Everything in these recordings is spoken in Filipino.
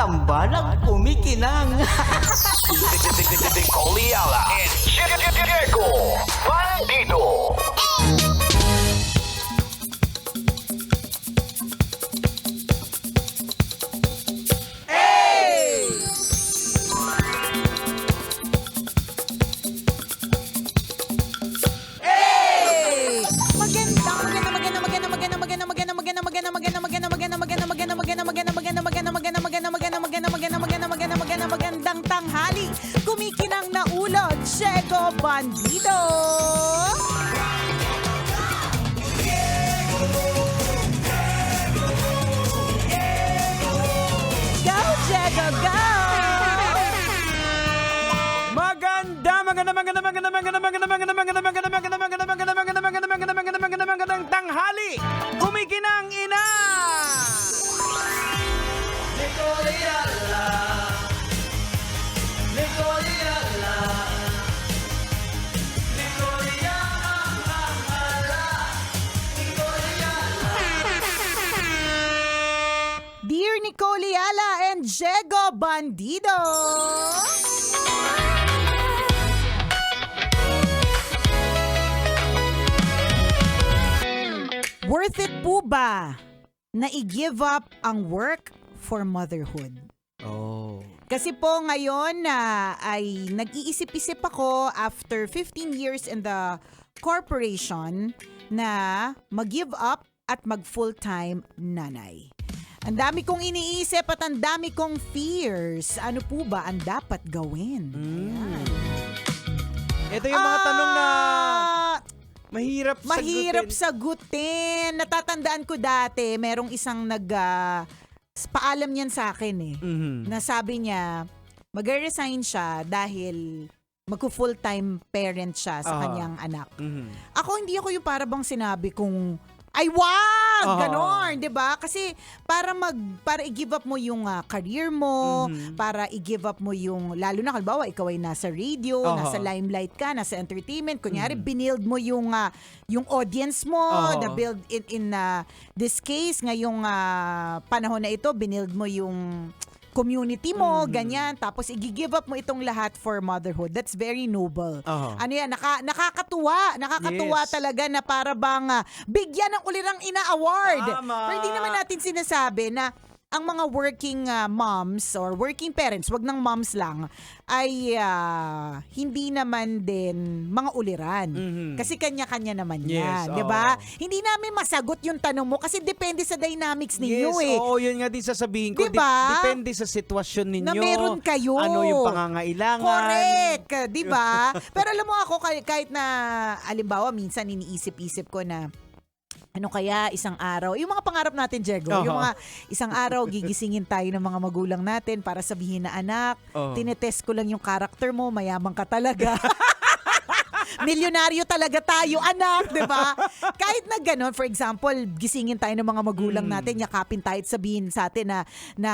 tambalang kumikinang. Nicole Ayala and Diego Bandido. Magandang tanghali. Kumikinang na ulog, Diego Bandido. Go, Diego, go! Magandang tanghali. Kumikinang ina. Dear Nicole Ayala and Diego Bandido. Worth it po ba na i-give up ang work for motherhood? Oh. Kasi po ngayon na ay nag-iisip-isip ako after 15 years in the corporation na mag-give up at mag-full-time nanay. Ang dami kong iniisip at ang dami kong fears. Ano po ba ang dapat gawin? Ayan. Ito yung mga tanong na mahirap sagutin. Natatandaan ko dati, merong isang paalam niyan sa akin eh. Mhm. Na sabi niya, mag-resign siya dahil magko-full-time parent siya sa kanyang anak. Mhm. Ako, hindi ako yung para bang sinabi kong, ay wag! Ganon, di ba? Kasi para i-give up mo yung career mo, para i-give up mo yung, lalo na halimbawa, ikaw ay nasa radio, nasa limelight ka, nasa entertainment, kunyari, binild mo yung audience mo, na build in this case, ngayong panahon na ito, binild mo yung community mo, ganyan. Tapos, i-give up mo itong lahat for motherhood. That's very noble. Ano yan, nakakatuwa. Nakakatuwa Yes. talaga na para bang bigyan ng ulirang ina-award. Tama. Pero hindi naman natin sinasabi na ang mga working moms or working parents, wag ng moms lang, ay hindi naman din mga uliran. Kasi kanya-kanya naman yan. Yes, Di ba? Hindi namin masagot yung tanong mo kasi depende sa dynamics ninyo Yes, eh. oo, yun nga din sasabihin ko. Diba? Depende sa sitwasyon ninyo. Na meron kayo. Ano yung pangangailangan. Correct. Di ba? Pero alam mo ako, kahit na, alimbawa, minsan iniisip-isip ko na, ano kaya isang araw, yung mga pangarap natin, Diego, yung mga isang araw gigisingin tayo ng mga magulang natin para sabihin na, anak, tinetest ko lang yung character mo, mayaman ka talaga. Milyonaryo talaga tayo, anak, di ba? Kahit na gano'n, for example, gisingin tayo ng mga magulang natin, yakapin tayo at sabihin sa atin na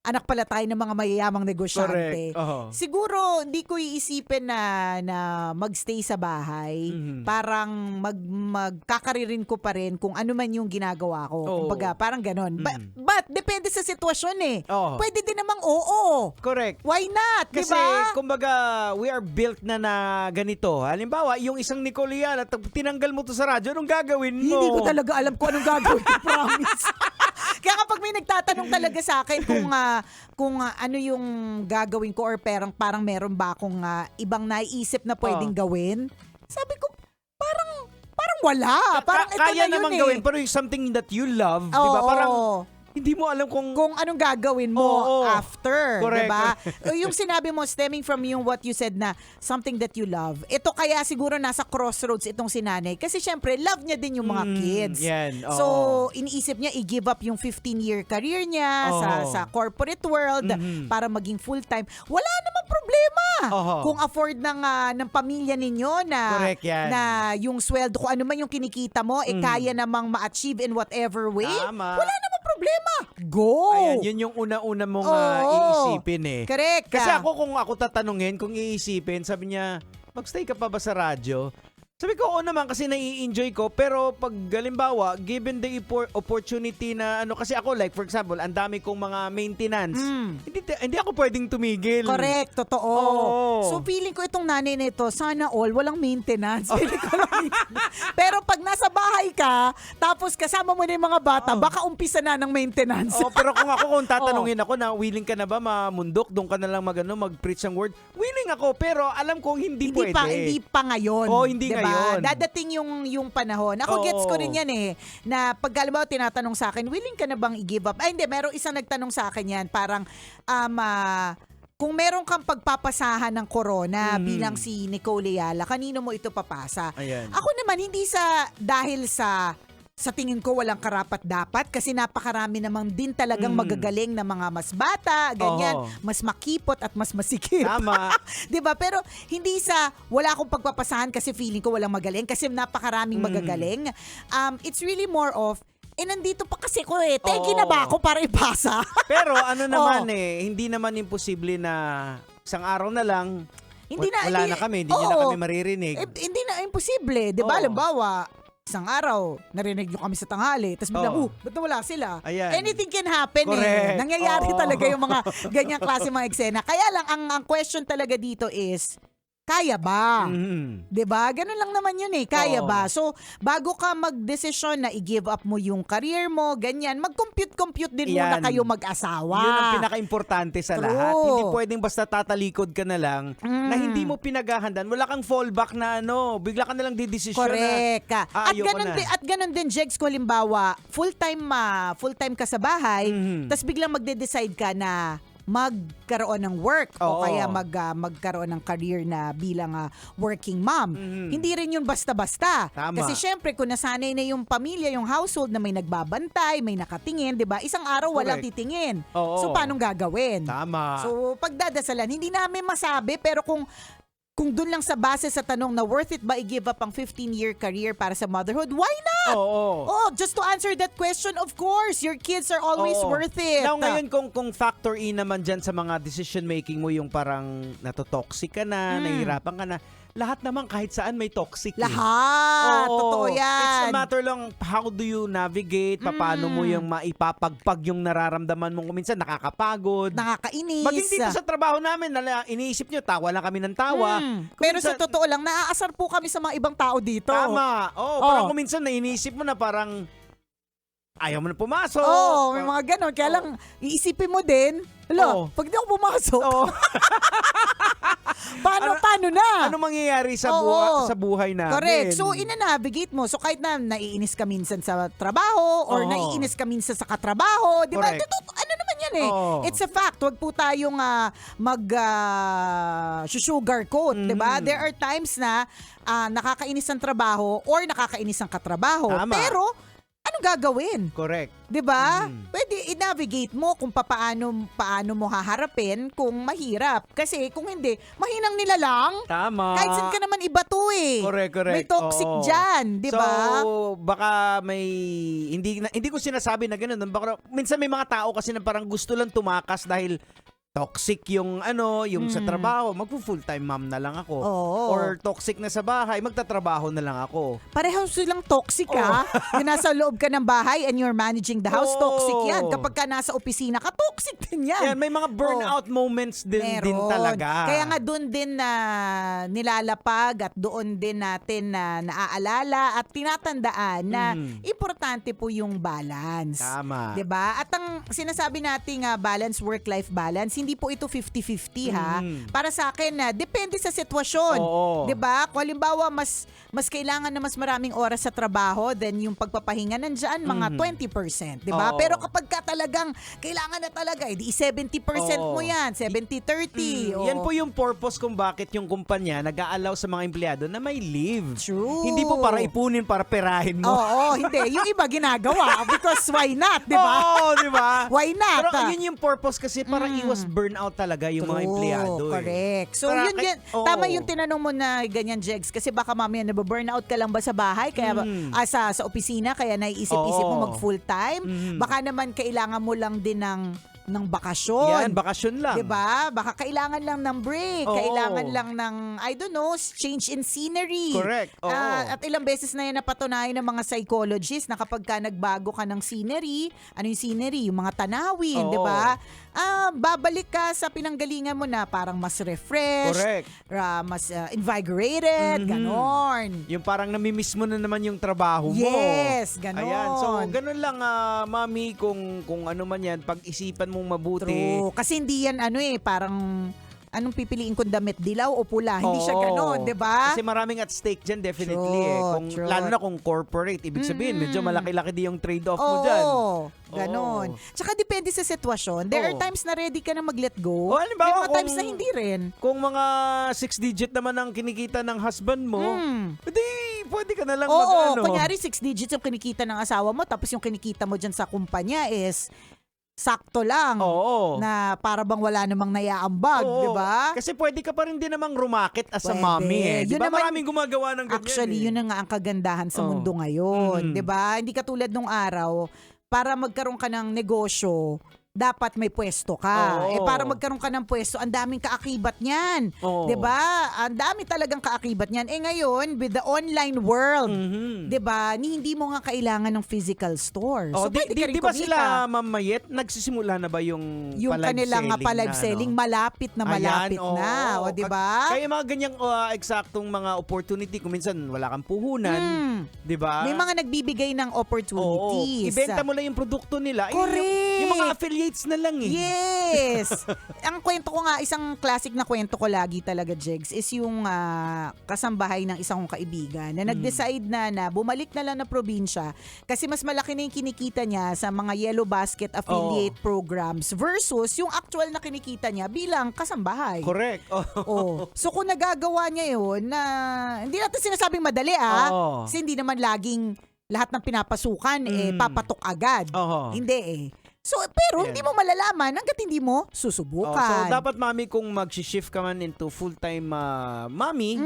anak pala tayo ng mga mayayamang negosyante. Correct. Siguro, hindi ko iisipin na magstay sa bahay. Parang magkakaririn ko pa rin kung ano man yung ginagawa ko. Kumbaga, parang ganon. But, depende sa sitwasyon eh. Pwede din namang oo. Correct. Why not? Kasi, diba? kumbaga, we are built na ganito. Halimbawa, yung isang Nicole Ayala, tinanggal mo to sa radyo, anong gagawin mo? Hindi ko talaga alam kung anong gagawin ko, promise. Kaya kapag may nagtatanong talaga sa akin kung ano yung gagawin ko or parang meron ba akong ibang naiisip na pwedeng gawin, sabi ko, parang wala. Parang ito kaya na yun naman eh. gawin, pero yung something that you love, di ba? Parang, hindi mo alam kung anong gagawin mo after, Correct. diba? Yung sinabi mo stemming from yung what you said na something that you love. Ito kaya siguro nasa crossroads itong sinanay kasi syempre love niya din yung mga kids. Yan, So, iniisip niya i-give up yung 15-year career niya sa corporate world para maging full-time. Wala namang problema. Kung afford ng pamilya ninyo Correct yan. na yung sweldo, kung ano man yung kinikita mo, kaya namang ma-achieve in whatever way. Tama. Wala namang problema. Go! Ayan, yun yung una-una mong iisipin eh. Correct. Kasi kung ako tatanungin, kung iisipin, sabi niya, magstay ka pa ba sa radyo? Sabi ko, oo naman kasi nai-enjoy ko, pero pag halimbawa, given the opportunity na kasi ako like for example, ang dami kong mga maintenance. Hindi ako pwedeng tumigil. Correct, totoo. Oo. So feeling ko itong nanay na ito, sana all, walang maintenance. Feeling ko lang maintenance. Pero pag nasa bahay ka, tapos kasama mo na yung mga bata, baka umpisa na ng maintenance. Pero kung tatanungin ako na willing ka na ba mamundok, doon ka na lang mag-preach ng word, willing ako, pero alam kong hindi pwede. Hindi pa ngayon. Oo, hindi diba? ngayon. Dadating yung panahon. Ako gets ko rin yan na pag halimbawa tinatanong sa akin, willing ka na bang i-give up? Ay hindi, merong isang nagtanong sa akin yan, parang kung meron kang pagpapasahan ng corona bilang si Nicole Ayala, kanino mo ito papasa? Ayan. Ako naman, hindi dahil sa tingin ko walang karapat-dapat kasi napakarami naman din talagang magagaling na mga mas bata, ganyan, mas makipot at mas masikip. Tama. 'Di ba? Pero hindi wala akong pagpapasahan kasi feeling ko walang magaling kasi napakaraming magagaling. It's really more of nandito pa kasi ko tegi na ba ako para ipasa? Pero naman hindi naman imposible na isang araw na lang wala na kami, hindi niyo na kami maririnig. Hindi na imposible, 'di ba? Halimbawa, isang araw, narinig nyo kami sa tanghali, tapos biglang, ba't nawala sila? Ayan. Anything can happen Correct. Nangyayari talaga yung mga ganyang klase mga eksena. Kaya lang, ang question talaga dito is, kaya ba? Diba? Ganun lang naman yun Kaya ba? So, bago ka mag-desisyon na i-give up mo yung career mo, ganyan, mag-compute din muna kayo mag-asawa. Yun ang pinaka-importante sa True. lahat. Hindi pwedeng basta tatalikod ka na lang na hindi mo pinaghahandaan. Wala kang fallback na bigla ka na lang didesisyon Correct. na ayoko na. At ganun din, Jegs, ko halimbawa, full-time ka sa bahay, tas biglang magde-decide ka na magkaroon ng work o kaya magkaroon ng career na bilang working mom. Hindi rin yun basta-basta. Tama. Kasi syempre, kung nasanay na yung pamilya, yung household na may nagbabantay, may nakatingin, di ba? Isang araw walang Correct. titingin. Oo. So, paano gagawin? Tama. So, pagdadasalan, hindi namin masabi, pero kung doon lang sa base sa tanong na worth it ba i-give up ang 15-year career para sa motherhood, why not? Oo. Just to answer that question, of course, your kids are always worth it. Now ngayon kung factor in naman dyan sa mga decision making mo yung parang natotoxic ka na, nahihirapan ka na, lahat naman kahit saan may toxic. Lahat. Oo. Totoo yan. It's a matter lang how do you navigate, paano mo yung maipapagpag yung nararamdaman mo kung minsan nakakapagod. Nakakainis. Maging dito sa trabaho namin, iniisip nyo, tawa lang kami ng tawa. Pero sa totoo lang, naaasar po kami sa mga ibang tao dito. Tama. Parang kung minsan nainisip mo na parang ayaw mo na pumasok. May mga ganon. Kaya lang, iisipin mo din, pag di ako pumasok, paano na? Ano mangyayari sa buhay namin? Correct. So, ina-navigate mo. So, kahit na naiinis ka minsan sa trabaho or naiinis ka minsan sa katrabaho, di ba? Correct. Ano naman yan It's a fact. Huwag po tayong sugarcoat, di ba? There are times na nakakainis ang trabaho or nakakainis ang katrabaho. Tama. Pero, anong gagawin? Correct. 'Di ba? Pwede i-navigate mo kung paano mo haharapin kung mahirap. Kasi kung hindi, mahinang nila lang. Tama. Kahit saan ka naman iba to Correct. May toxic dyan, 'di ba? So, baka may hindi ko sinasabi na ganoon. Baka minsan may mga tao kasi na parang gusto lang tumakas dahil toxic yung yung sa trabaho, magpo-full-time mom na lang ako. Or toxic na sa bahay, magtatrabaho na lang ako. Pareho silang toxic Yung nasa loob ka ng bahay and you're managing the house, toxic yan. Kapag ka nasa opisina ka, toxic din yan. Yan, may mga burnout moments din talaga. Kaya nga doon din na nilalapag at doon din natin na naaalala at tinatandaan na importante po yung balance. Tama. 'Di ba? At ang sinasabi nating balance, work-life balance, hindi po ito 50-50 Para sa akin, depende sa sitwasyon. 'Di ba? Kung halimbawa mas kailangan na mas maraming oras sa trabaho, then yung pagpapahinga nandiyan mga 20%, 'di ba? Pero kapag ka talagang kailangan na talaga, di 70% mo 'yan, 70-30. Yan po yung purpose kung bakit yung kumpanya nag-aalaw sa mga empleyado na may leave. True. Hindi po para ipunin, para perahin mo. Hindi. Yung iba ginagawa because why not, 'di ba? Di ba? Why not? Pero yun yung purpose kasi para iwas burnout talaga yung mga empleyado. Correct. So Para yun, tama yung tinanong mo na ganyan, Jegs, kasi baka mamaya nababurnout ka lang ba sa bahay, kaya sa opisina, kaya naiisip-isip mo mag full time. Baka naman kailangan mo lang din ng ng bakasyon. Yan, bakasyon lang. 'Di ba? Baka kailangan lang ng break, Oo. kailangan lang ng I don't know, change in scenery. Correct. Oo. At ilang beses na yan napatunayan ng mga psychologists na kapag ka nagbago ka ng scenery, ano yung scenery? Yung mga tanawin, Oo. 'di ba? Babalik ka sa pinanggalingan mo na parang mas refreshed, Correct. mas invigorated, ganon. Yung parang namimiss mo na naman yung trabaho mo. Yes, ganon. Ayan. So, ganun lang, mami, kung ano man yan, pag-isipan mong mabuti. True. Kasi hindi yan parang anong pipiliin kong damit, dilaw o pula? Hindi siya Oo. ganon, di ba? Kasi maraming at stake dyan, definitely. True. Lalo na kung corporate. Ibig sabihin, medyo malaki-laki din yung trade-off mo Oo, dyan. ganon. Tsaka depende sa sitwasyon. There are Oo. times na ready ka na mag-let go. O, halimbawa, May mga times kung- na hindi rin. Kung mga 6-digit naman ang kinikita ng husband mo, edi pwede ka na lang Oo, mag-ano. kunyari 6 digits yung kinikita ng asawa mo, tapos yung kinikita mo dyan sa kumpanya is sakto lang. Oo. Na para bang wala namang naiaambag, Oo. di ba? Kasi pwede ka pa rin din namang rumakit as a Pwede. mommy eh. Di Yun ba? naman- Maraming gumagawa ng ganyan. Actually, eh. yun na nga ang kagandahan sa Oo. mundo ngayon. Mm. 'Di ba? Hindi katulad nung araw, para magkaroon ka ng negosyo, dapat may pwesto ka. Oo. Para magkaroon ka ng pwesto, ang daming kaakibat niyan. Oo. 'Di ba? Ang dami talagang kaakibat niyan. Ngayon, with the online world, Mhm. 'di ba? Hindi mo nga kailangan ng physical store. Oh, So, pwede ka rin di ba kumita. sila, Ma'am Mayet, nagsisimula na ba yung Kanilang pa-live selling, ano? malapit na malapit Ayan, na. oo. O, 'di ba? Kaya mga ganyang eksaktong mga opportunity, kung minsan wala kang puhunan, di ba? May mga nagbibigay ng Oo, opportunities. ibenta mo lang yung produkto nila. Eh, Correct. Yung mga affiliates na lang eh. Yes! Ang kwento ko nga, isang classic na kwento ko lagi talaga, Jegs, is yung kasambahay ng isang kong kaibigan na nag-decide na bumalik na lang na probinsya kasi mas malaki na yung kinikita niya sa mga Yellow Basket affiliate programs versus yung actual na kinikita niya bilang kasambahay. Correct. Oh. So kung nagagawa niya yun na hindi natin sinasabing madali Oo. kasi hindi naman laging lahat ng pinapasukan papatok agad. Oo. Hindi eh. So, pero Ayan. hindi mo malalaman hanggat hindi mo susubukan. So dapat, mami, kung mag-shift ka man into full-time mommy,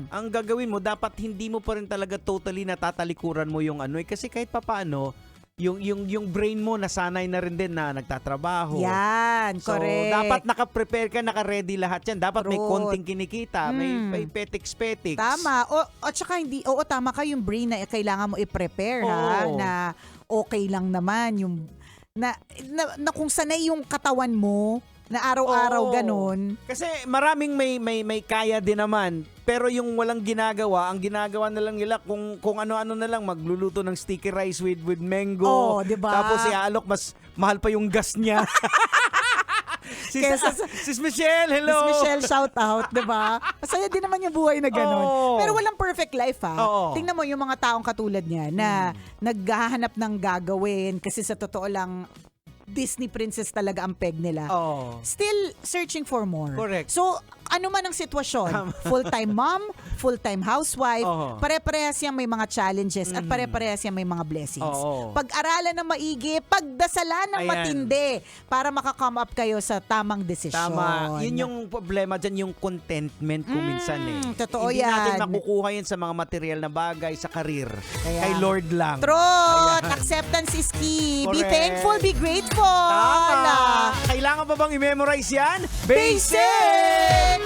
ang gagawin mo, dapat hindi mo pa rin talaga totally natatalikuran mo yung ano eh. Kasi kahit papaano, yung brain mo nasanay na rin din na nagtatrabaho. Yan, So, correct. dapat naka-prepare ka, naka-ready lahat yan. Dapat may True. konting kinikita, may petiks-petiks. Tama. At saka hindi, tama ka yung brain na kailangan mo i-prepare ha, Oo. na okay lang naman yung na kung sanay yung katawan mo na araw-araw Oo. ganun. Kasi maraming may kaya din naman, pero yung walang ginagawa, ang ginagawa na lang nila kung ano-ano na lang, magluluto ng sticky rice with mango. Oh, 'di ba? Tapos iaalok, mas mahal pa yung gas niya. Sis Michelle, hello. Miss Michelle, shout out, 'di ba? Masaya din naman yung buhay na ganun. Oo. Pero walang perfect life ha. Oo. Tingnan mo yung mga taong katulad niya na naghahanap ng gagawin kasi sa totoo lang Disney princess talaga ang peg nila. Oh. Still searching for more. Correct. So, ano man ang sitwasyon, full-time mom, full-time housewife, Oo. pare-parehas yang may mga challenges at pare-parehas yang may mga blessings. Oo. Pag-aralan ng maigi, pagdasalan ng Ayan. matindi para maka-come up kayo sa tamang desisyon. Tama. Yun yung problema dyan, yung contentment kung minsan eh. totoo Hindi natin yan. makukuha yan sa mga material na bagay, sa karir. Kaya- Kay Lord lang. Truth! Ayan. Acceptance is key. Be Correct. thankful, be grateful. Tama. Kailangan pa bang i-memorize yan? Basic!